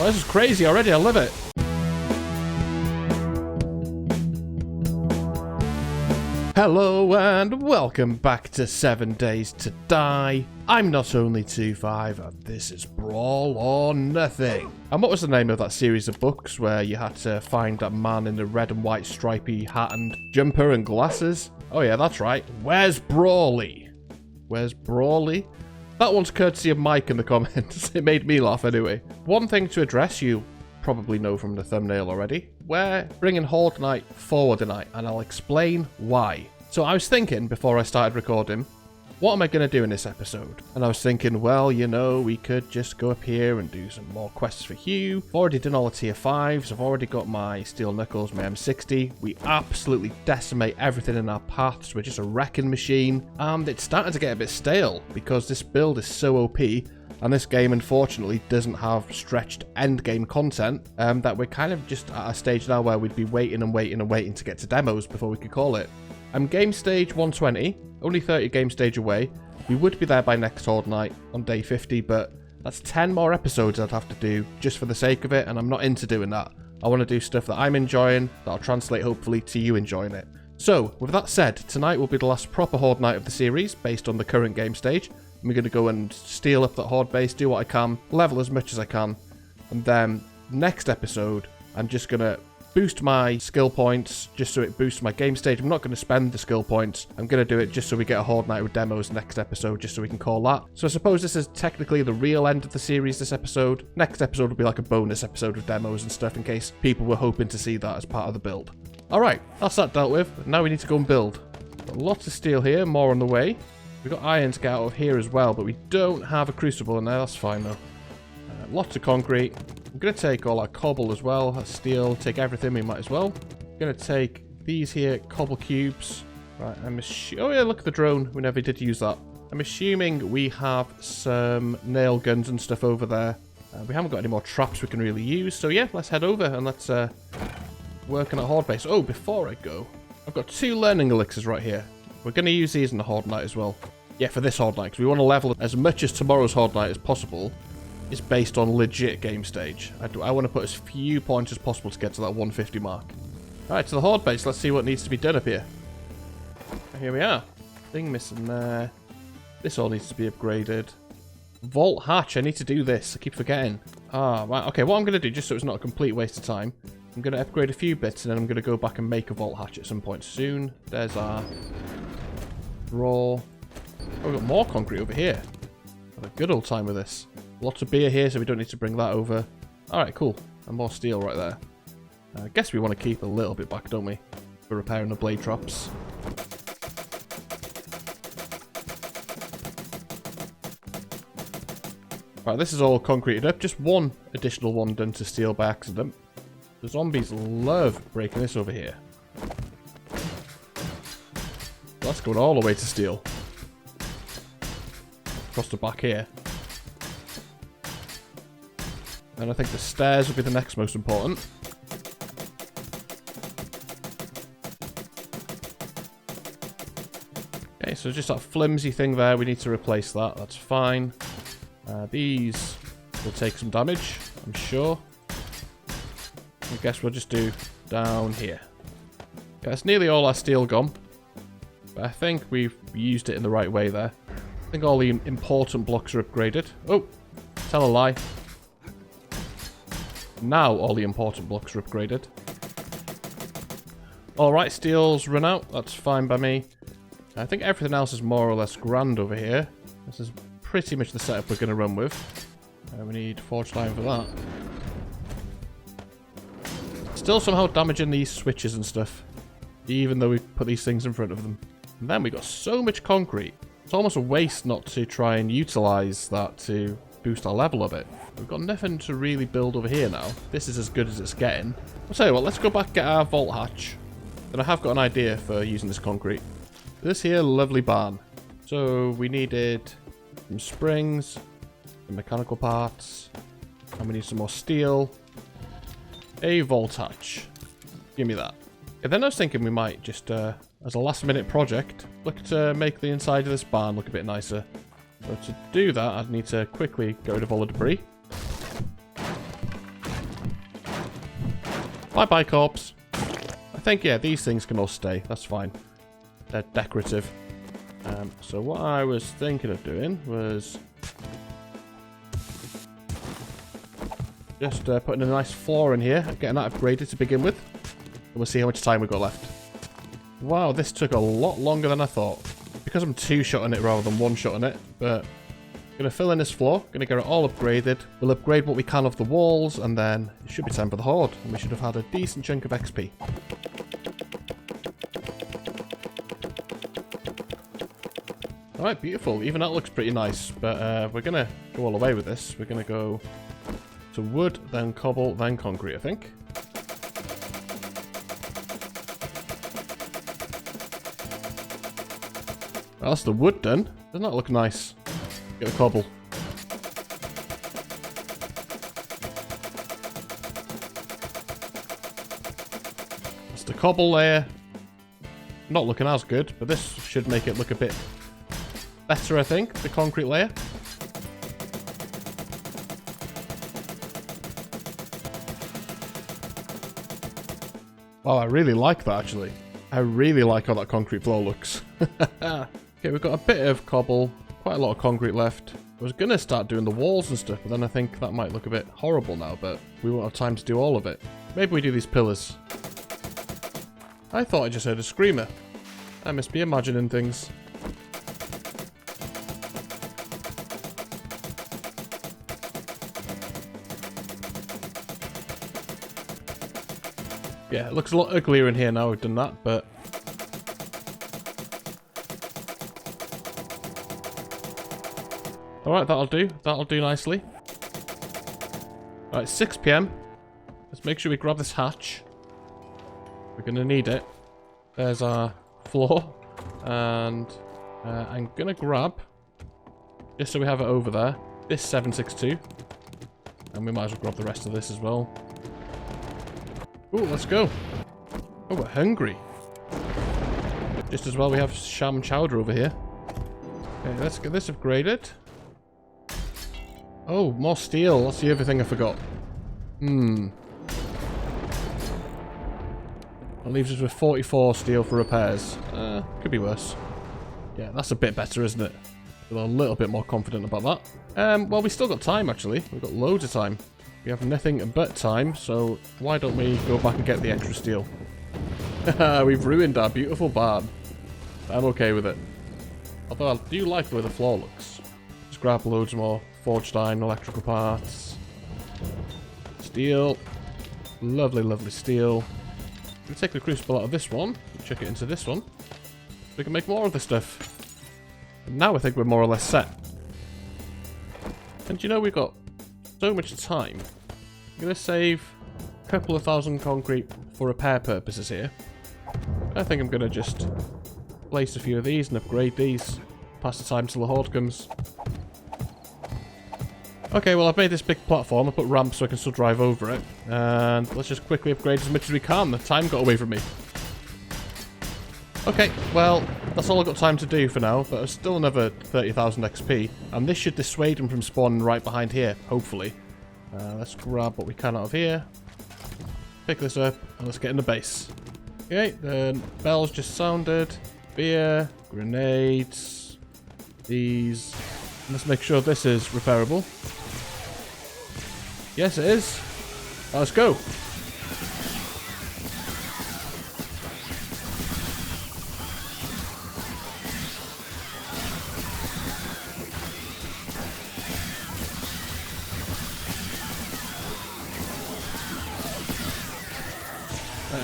Oh, this is crazy already. I love it. Hello and welcome back to 7 Days to Die. I'm not only 25 and this is Brawl or Nothing. And what was the name of that series of books where you had to find that man in the red and white stripy hat and jumper and glasses? Oh yeah, that's right. Where's Brawly? Where's Brawly? That one's courtesy of Mike in the comments. It made me laugh anyway. One thing to address, you probably know from the thumbnail already. We're bringing Horde Night forward tonight, and I'll explain why. So I was thinking, before I started recording, what am I going to do in this episode? And I was thinking, well, you know, we could just go up here and do some more quests for Hugh. I've already done all the tier 5s, I've already got my Steel Knuckles, my M60. We absolutely decimate everything in our paths, we're just a wrecking machine. And it's starting to get a bit stale, because this build is so OP, and this game, unfortunately, doesn't have stretched endgame content, that we're kind of just at a stage now where we'd be waiting and waiting and waiting to get to demos before we could call it. I'm game stage 120, only 30 game stage away. We would be there by next Horde Night on day 50, but that's 10 more episodes I'd have to do just for the sake of it, and I'm not into doing that. I want to do stuff that I'm enjoying, that'll translate hopefully to you enjoying it. So, with that said, tonight will be the last proper Horde Night of the series, based on the current game stage. I'm going to go and steal up that Horde base, do what I can, level as much as I can, and then next episode, I'm just going to boost my skill points, just so it boosts my game stage. I'm not going to spend the skill points. I'm going to do it just so we get a Horde Night with demos next episode, just so we can call that. So I suppose this is technically the real end of the series, this episode. Next episode will be like a bonus episode with demos and stuff, in case people were hoping to see that as part of the build. Alright, that's that dealt with. Now we need to go and build. Got lots of steel here, more on the way. We've got iron to get out of here as well, but we don't have a crucible in there. That's fine though. Lots of concrete. I'm going to take all our cobble as well. That's steel. Take everything, we might as well. I'm going to take these here cobble cubes. Right, oh yeah, look at the drone. We never did use that. I'm assuming we have some nail guns and stuff over there. We haven't got any more traps we can really use. So yeah, let's head over and let's work on a Horde base. Oh, before I go, I've got 2 learning elixirs right here. We're going to use these in the Horde Night as well. Yeah, for this Horde Night, because we want to level as much as tomorrow's Horde Night as possible. Is based on legit game stage. I want to put as few points as possible to get to that 150 mark. Alright, to the Horde base. Let's see what needs to be done up here. Here we are. Thing missing there. This all needs to be upgraded. Vault hatch. I need to do this. I keep forgetting. Ah, right. Okay, what I'm going to do, just so it's not a complete waste of time, I'm going to upgrade a few bits and then I'm going to go back and make a vault hatch at some point soon. There's our raw. Oh, we've got more concrete over here. Had a good old time with this. Lots of beer here, so we don't need to bring that over. Alright, cool. And more steel right there. I guess we want to keep a little bit back, don't we? For repairing the blade traps. Right, this is all concreted up. Just one additional one done to steel by accident. The zombies love breaking this over here. That's going all the way to steel. Across the back here. And I think the stairs will be the next most important. Okay, so just that flimsy thing there, we need to replace that, that's fine. These will take some damage, I'm sure. I guess we'll just do down here. Okay, that's nearly all our steel gone. But I think we've used it in the right way there. I think all the important blocks are upgraded. Oh, tell a lie. Now all the important blocks are upgraded. Alright, steel's run out. That's fine by me. I think everything else is more or less grand over here. This is pretty much the setup we're going to run with. We need forged iron for that. Still somehow damaging these switches and stuff. Even though we put these things in front of them. And then we got so much concrete. It's almost a waste not to try and utilise that to boost our level a bit. We've got nothing to really build over here now. This is as good as it's getting. I'll tell you what, let's go back and get our vault hatch. Then I have got an idea for using this concrete. This here lovely barn. So we needed some springs, some mechanical parts, and we need some more steel. A vault hatch. Give me that. And then I was thinking we might just, as a last minute project, look to make the inside of this barn look a bit nicer. So to do that, I'd need to quickly get rid of all the debris. Bye-bye, corpse. I think, yeah, these things can all stay. That's fine. They're decorative. So what I was thinking of doing was just putting a nice floor in here and getting that upgraded to begin with. And we'll see how much time we've got left. Wow, this took a lot longer than I thought. Because I'm two-shotting it rather than one-shotting it. But I'm going to fill in this floor. Going to get it all upgraded. We'll upgrade what we can of the walls. And then it should be time for the Horde. And we should have had a decent chunk of XP. Alright, beautiful. Even that looks pretty nice. But we're going to go all the way with this. We're going to go to wood, then cobble, then concrete, I think. Well, that's the wood done. Doesn't that look nice? Get the cobble. That's the cobble layer. Not looking as good, but this should make it look a bit better, I think, the concrete layer. Wow, I really like that, actually. I really like how that concrete floor looks. Okay, we've got a bit of cobble, quite a lot of concrete left. I was going to start doing the walls and stuff, but then I think that might look a bit horrible now, but we won't have time to do all of it. Maybe we do these pillars. I thought I just heard a screamer. I must be imagining things. Yeah, it looks a lot uglier in here now we've done that, but... Alright, that'll do. That'll do nicely. Alright, 6 PM. Let's make sure we grab this hatch. We're going to need it. There's our floor. And I'm going to grab, just so we have it over there, this 762. And we might as well grab the rest of this as well. Ooh, let's go. Oh, we're hungry. Just as well we have sham chowder over here. Okay, let's get this upgraded. Oh, more steel. That's the other thing I forgot. That leaves us with 44 steel for repairs. Could be worse. Yeah, that's a bit better, isn't it? Feel a little bit more confident about that. Well, we still got time, actually. We've got loads of time. We have nothing but time, so why don't we go back and get the extra steel? We've ruined our beautiful barn. I'm okay with it. Although I do like the way the floor looks. Just grab loads more forged iron, electrical parts. Steel. Lovely, lovely steel. We'll take the crucible out of this one and chuck it into this one. We can make more of this stuff. And now I think we're more or less set. And you know, we've got so much time. I'm going to save a couple of thousand concrete for repair purposes here. I think I'm going to just place a few of these and upgrade these. Pass the time till the Horde comes. Okay, well, I've made this big platform. I put ramps so I can still drive over it. And let's just quickly upgrade as much as we can. The time got away from me. Okay, well, that's all I've got time to do for now, but it's still another 30,000 XP. And this should dissuade them from spawning right behind here, hopefully. Let's grab what we can out of here. Pick this up, and let's get in the base. Okay, the bells just sounded. Beer, grenades, these. Let's make sure this is repairable. Yes, it is. Let's go.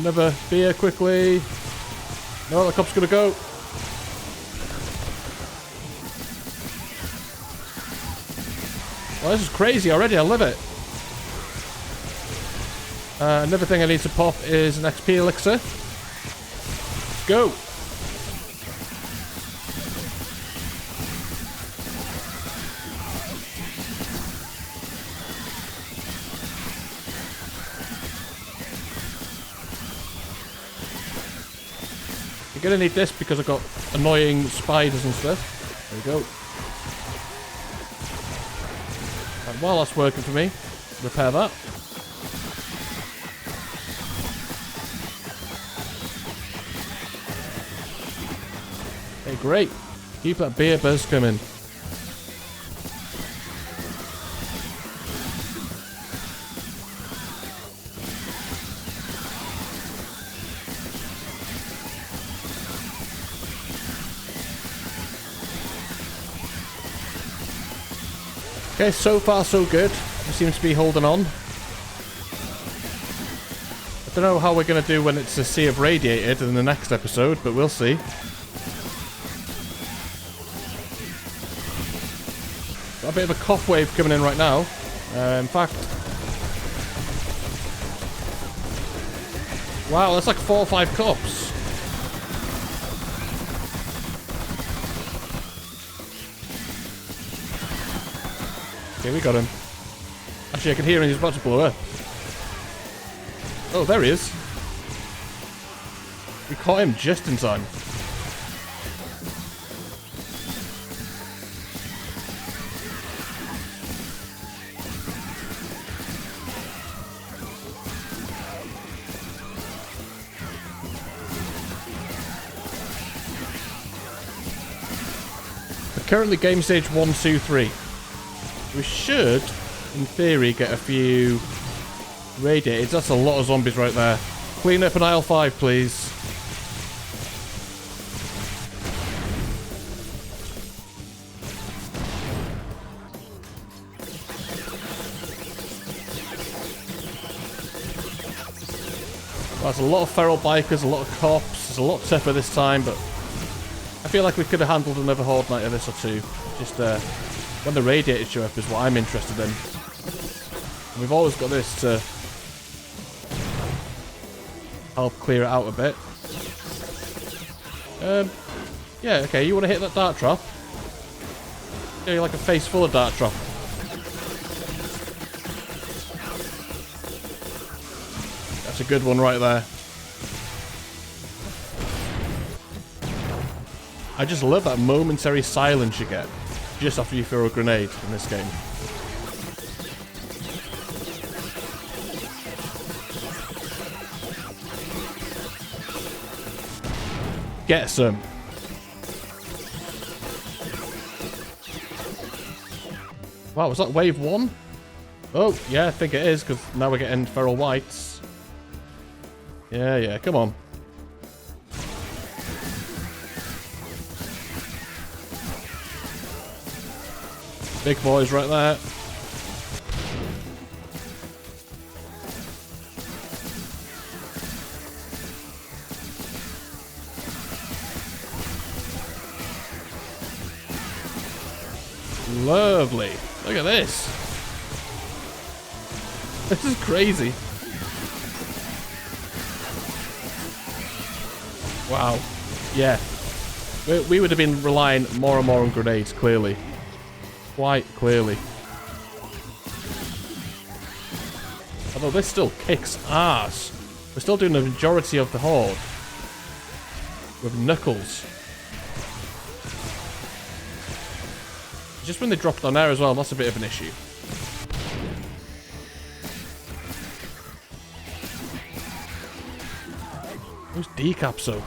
Another beer quickly. No, the cop's gonna go. Well, this is crazy already. I love it. Another thing I need to pop is an XP elixir. Let's go. You're gonna need this because I've got annoying spiders and stuff. There we go. Right, while that's working for me, repair that. Great. Keep that beer buzz coming. Okay, so far so good. He seems to be holding on. I don't know how we're going to do when it's a sea of radiated in the next episode, but we'll see. Got a bit of a cough wave coming in right now. In fact... Wow, that's like 4 or 5 cups. Okay, we got him. Actually, I can hear him. He's about to blow up. Oh, there he is. We caught him just in time. We're currently game stage 1, 2, 3. We should, in theory, get a few radiators. That's a lot of zombies right there. Clean up in aisle 5, please. Well, there's a lot of feral bikers, a lot of cops. It's a lot tougher this time, but I feel like we could have handled another Horde night of this or two. Just, when the radiators show up is what I'm interested in. And we've always got this to help clear it out a bit. Yeah, okay, you want to hit that dart trap? Yeah, you're like a face full of dart trap. That's a good one right there. I just love that momentary silence you get just after you throw a grenade in this game. Get some. Wow, was that wave 1? Oh, yeah, I think it is, because now we're getting feral whites. Yeah, come on. Big boys right there. Lovely. Look at this. This is crazy. Wow. Yeah. We would have been relying more and more on grenades, clearly. Quite clearly. Although this still kicks ass. We're still doing the majority of the Horde. With Knuckles. Just when they drop down there as well, that's a bit of an issue. Who's Decapso?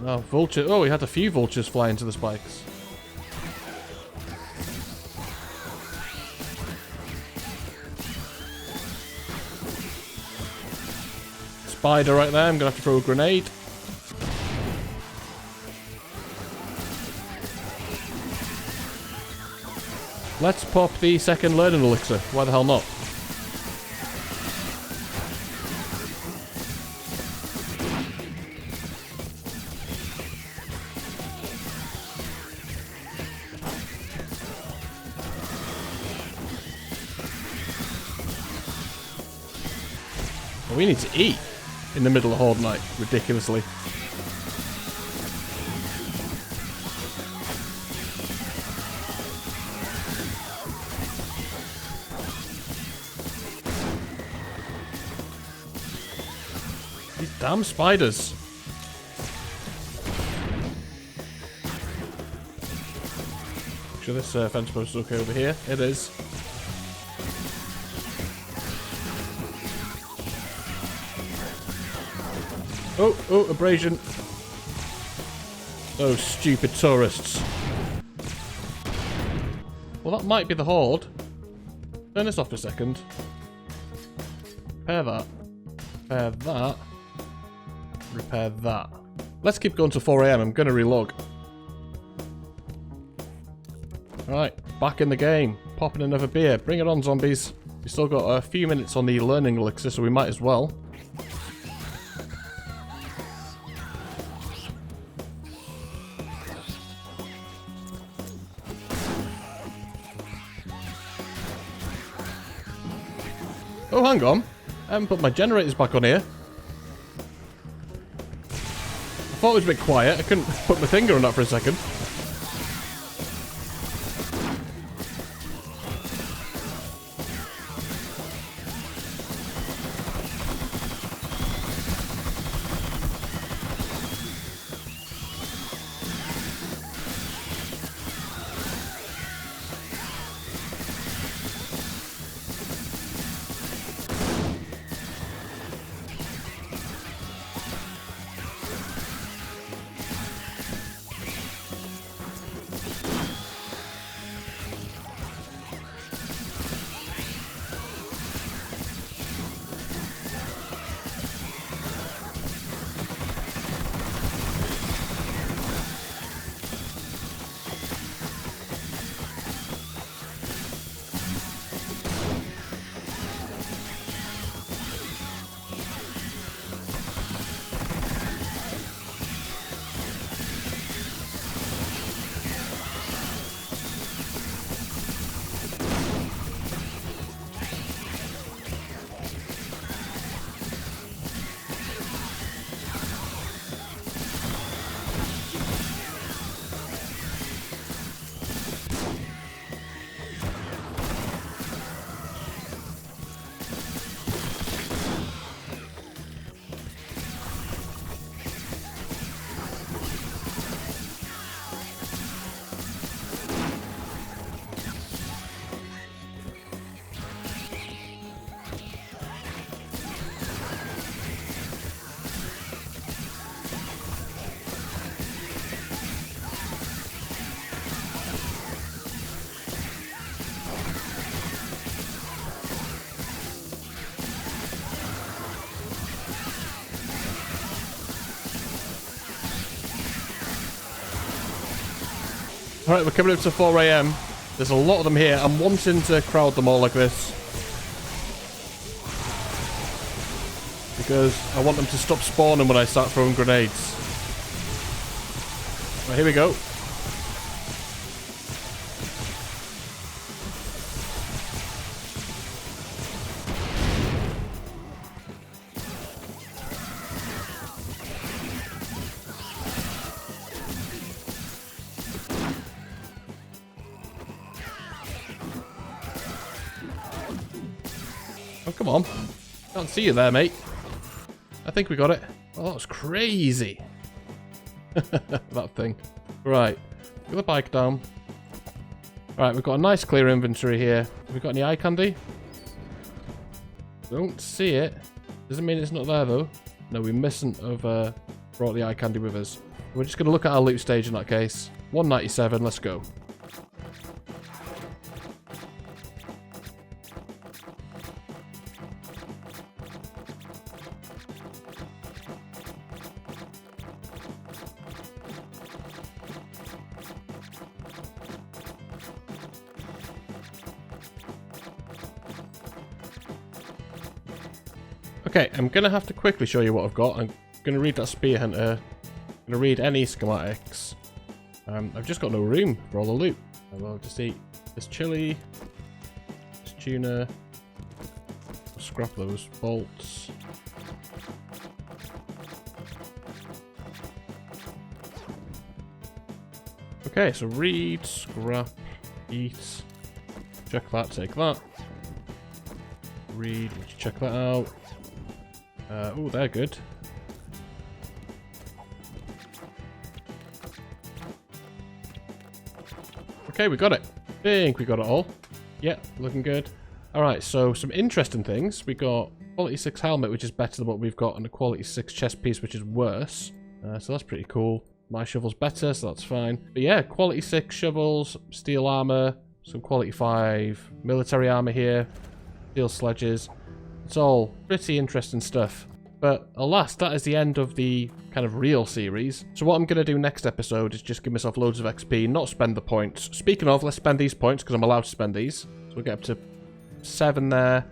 Oh, vulture. Oh, we had a few vultures fly into the spikes. Spider right there. I'm going to have to throw a grenade. Let's pop the second learning elixir. Why the hell not? We need to eat in the middle of Horde night, ridiculously. These damn spiders. Make sure this fence post is okay over here. It is. Oh, abrasion. Those stupid tourists. Well, that might be the Horde. Turn this off for a second. Repair that. Repair that. Repair that. Let's keep going till 4 AM. I'm going to relog. Alright, back in the game. Popping another beer. Bring it on, zombies. We've still got a few minutes on the learning elixir, so we might as well. Oh, hang on. I haven't put my generators back on here. I thought it was a bit quiet. I couldn't put my finger on that for a second. Alright, we're coming up to 4 AM. There's a lot of them here. I'm wanting to crowd them all like this. Because I want them to stop spawning when I start throwing grenades. Right, here we go. Oh, come on. Can't see you there, mate. I think we got it. Oh, that was crazy. That thing. Right. Get the bike down. Right, we've got a nice clear inventory here. Have we got any eye candy? Don't see it. Doesn't mean it's not there, though. No, we mustn't have brought the eye candy with us. We're just going to look at our loot stage in that case. 197, let's go. Okay, I'm going to have to quickly show you what I've got. I'm going to read that spear hunter. I'm going to read any schematics. I've just got no room for all the loot. I'll just eat this chili, this tuna. I'll scrap those bolts. Okay, so read, scrap, eat. Check that, take that. Read, check that out. Oh, they're good. Okay, we got it. Think we got it all. Yeah, looking good. Alright, so some interesting things. We got quality 6 helmet, which is better than what we've got, and a quality 6 chest piece, which is worse. So that's pretty cool. My shovel's better, so that's fine. But yeah, quality 6 shovels, steel armor, some quality 5 military armor here, steel sledges. It's all pretty interesting stuff. But alas, that is the end of the kind of real series. So what I'm going to do next episode is just give myself loads of XP, not spend the points. Speaking of, let's spend these points because I'm allowed to spend these. So we'll get up to 7 there.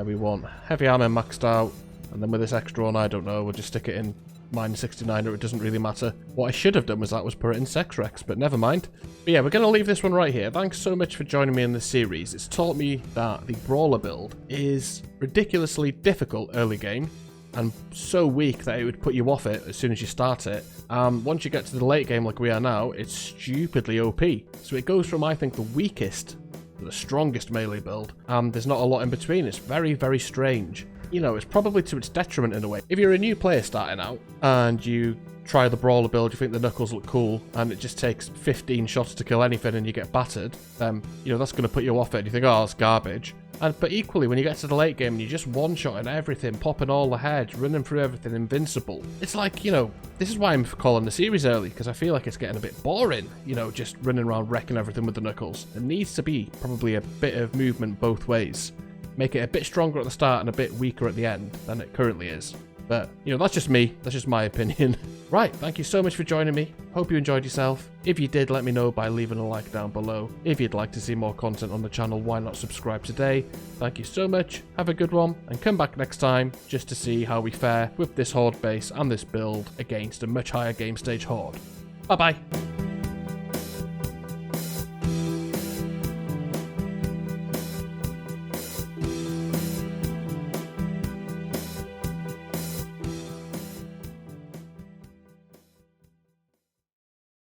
We want heavy armor maxed out. And then with this extra one, I don't know, we'll just stick it in -69 or it doesn't really matter. What I should have done was put it in Sexrex, but never mind. But yeah, we're going to leave this one right here. Thanks so much for joining me in this series. It's taught me that the Brawler build is ridiculously difficult early game and so weak that it would put you off it as soon as you start it. Once you get to the late game like we are now, it's stupidly OP. So it goes from, I think, the weakest to the strongest melee build, and there's not a lot in between. It's very, very strange. You know, it's probably to its detriment in a way. If you're a new player starting out and you try the Brawler build, you think the Knuckles look cool, and it just takes 15 shots to kill anything and you get battered, then, you know, that's going to put you off it and you think, oh, it's garbage. But equally, when you get to the late game and you just one-shotting everything, popping all the heads, running through everything, invincible, it's like, you know, this is why I'm calling the series early, because I feel like it's getting a bit boring, you know, just running around wrecking everything with the Knuckles. There needs to be probably a bit of movement both ways. Make it a bit stronger at the start and a bit weaker at the end than it currently is. But, you know, that's just me. That's just my opinion. Right, thank you so much for joining me. Hope you enjoyed yourself. If you did, let me know by leaving a like down below. If you'd like to see more content on the channel, why not subscribe today? Thank you so much. Have a good one, and come back next time just to see how we fare with this Horde base and this build against a much higher game stage Horde. Bye-bye.